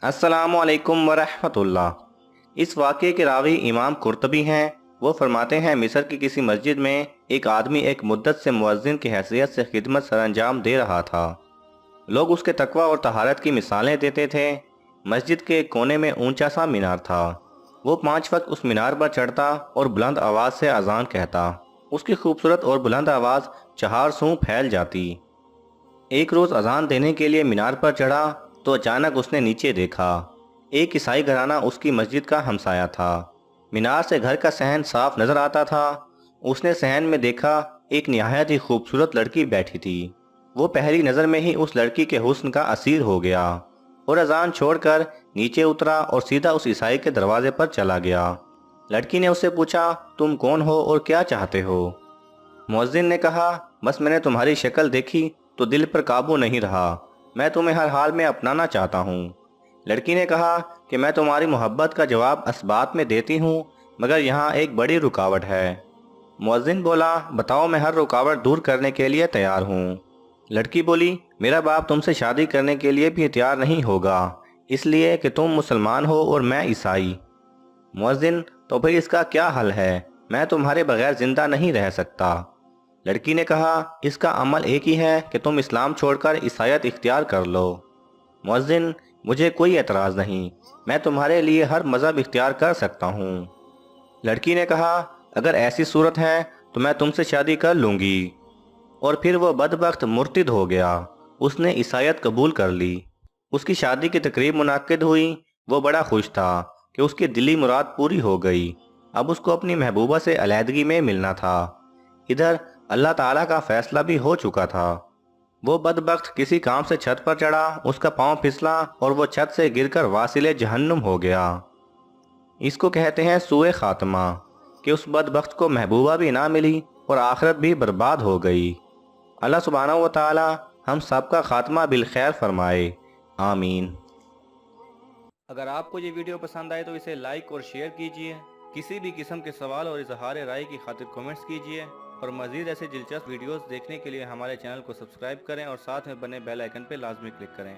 अस्सलामु अलैकुम वरहमतुल्लाह। इस वाक़े के रावी इमाम कुर्तबी हैं। वो फरमाते हैं, मिस्र की किसी मस्जिद में एक आदमी एक मुद्दत से मुअज्जिन की हैसियत से खिदमत सरअंजाम दे रहा था। लोग उसके तकवा और तहारत की मिसालें देते थे। मस्जिद के एक कोने में ऊंचा सा मीनार था। वो 5 वक्त उस मीनार पर चढ़ता और बुलंद आवाज़ से अजान कहता। उसकी खूबसूरत और बुलंद आवाज़ चहार सूं फैल जाती। एक रोज़ अजान देने के लिए मीनार पर चढ़ा तो अचानक उसने नीचे देखा। एक ईसाई घराना उसकी मस्जिद का हमसाया था। मीनार से घर का सहन साफ नजर आता था। उसने सहन में देखा, एक निहायत ही खूबसूरत लड़की बैठी थी। वो पहली नज़र में ही उस लड़की के हुस्न का असीर हो गया और अजान छोड़कर नीचे उतरा और सीधा उस ईसाई के दरवाजे पर चला गया। लड़की ने उससे पूछा, तुम कौन हो और क्या चाहते हो? मुअज्जिन ने कहा, बस मैंने तुम्हारी शक्ल देखी तो दिल पर काबू नहीं रहा। मैं तुम्हें हर हाल में अपनाना चाहता हूँ। लड़की ने कहा कि मैं तुम्हारी मोहब्बत का जवाब असबात में देती हूँ, मगर यहाँ एक बड़ी रुकावट है। मुअज्जिन बोला, बताओ, मैं हर रुकावट दूर करने के लिए तैयार हूँ। लड़की बोली, मेरा बाप तुमसे शादी करने के लिए भी तैयार नहीं होगा, इसलिए कि तुम मुसलमान हो और मैं ईसाई। मुअज्जिन, तो फिर इसका क्या हल है? मैं तुम्हारे बगैर जिंदा नहीं रह सकता। लड़की ने कहा, इसका अमल एक ही है कि तुम इस्लाम छोड़कर ईसाईयत इख्तियार कर लो। मुअज्जिन, मुझे कोई एतराज़ नहीं, मैं तुम्हारे लिए हर मज़हब इख्तियार कर सकता हूँ। लड़की ने कहा, अगर ऐसी सूरत है तो मैं तुमसे शादी कर लूँगी। और फिर वो बदबख्त मुर्तिद हो गया। उसने ईसाईयत कबूल कर ली। उसकी शादी की तकरीब मुनाकिद हुई। वो बड़ा खुश था कि उसकी दिली मुराद पूरी हो गई। अब उसको अपनी महबूबा से अलहदगी में मिलना था। इधर अल्लाह ताला का फैसला भी हो चुका था। वो बदबख्त किसी काम से छत पर चढ़ा, उसका पांव फिसला और वो छत से गिरकर वासिले जहन्नुम हो गया। इसको कहते हैं सूए खात्मा, कि उस बदबख्त को महबूबा भी ना मिली और आखिरत भी बर्बाद हो गई। अल्लाह सुब्हानहू व तआला हम सबका खात्मा बिल खैर फरमाए। आमीन। अगर आपको ये वीडियो पसंद आए तो इसे लाइक और शेयर कीजिए। किसी भी किस्म के सवाल और इजहार राय की खातिर कमेंट्स कीजिए और मज़ीद ऐसे दिलचस्प वीडियोस देखने के लिए हमारे चैनल को सब्सक्राइब करें और साथ में बने बेल आइकन पर लाजमी क्लिक करें।